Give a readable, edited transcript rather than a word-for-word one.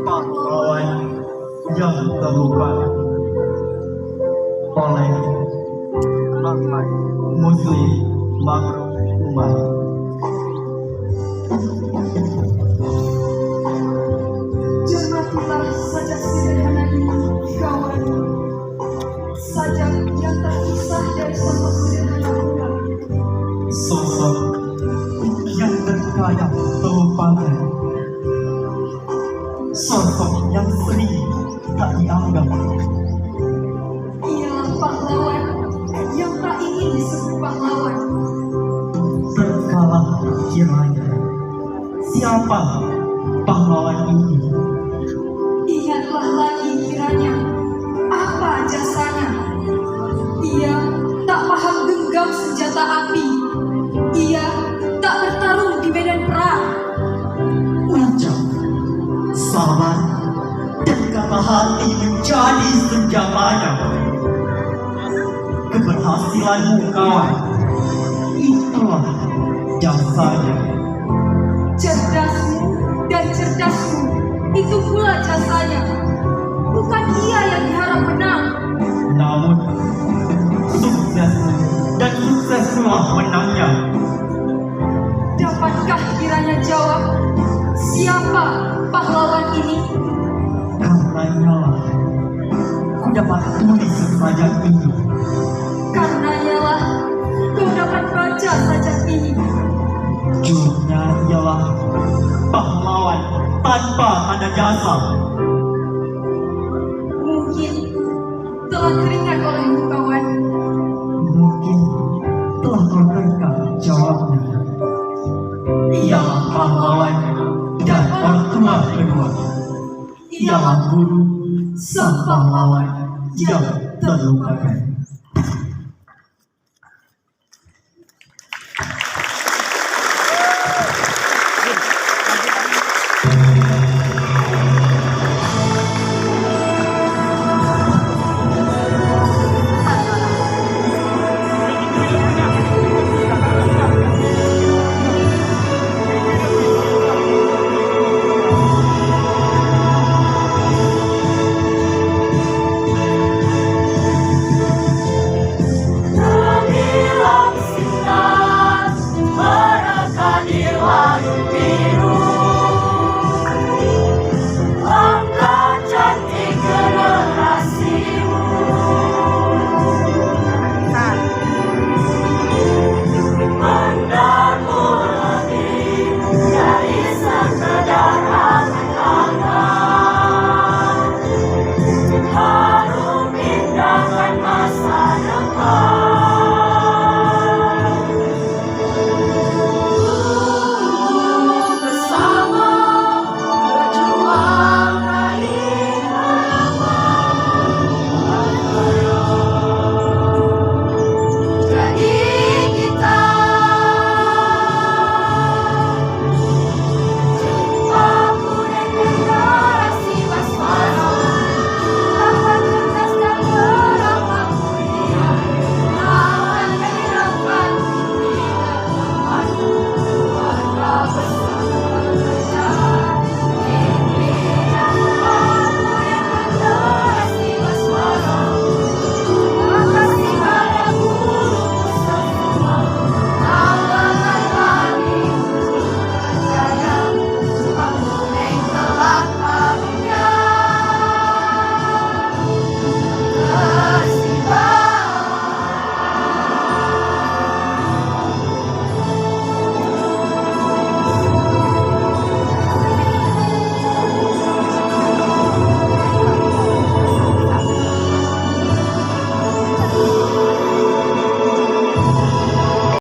pahlawan yang terluka oleh Muslim Makhluk Umat. Cermatilah sajak sederhana ini, kawan. Sajak yang terpisah dari sosok sederhana pula. Sosok yang terkadang terlupakan, sosok yang sering tak dianggap. Ialah pahlawan yang tak ingin disebut pahlawan. Terkalah kiranya siapa pahlawan ini? Ingatlah lagi kiranya apa jasanya. Ia tak paham genggam senjata api. Ia tak bertarung di medan perang. Ucap, sabar, dan kata hati menjadi senjatanya. Keberhasilanmu kawan, itulah jasanya. Cerdasmu dan cerdasmu, itu pula jasanya. Bukan ia yang diharap menang. Namun, suksesmu dan sukseslah menangnya. Dapatkah kiranya jawab siapa pahlawan ini? Karenanya lah, ku dapat tulis sajak ini. Karenanya lah kau dapat baca sajak ini. Judulnya ialah pahlawan tanpa ada jasa. Mungkin telah teringat olehmu kawan. Mungkin telah terdengar jawabnya. Ialah pahlawan dan ortua kedua. Ialah guru sang pahlawan yang terlupakan.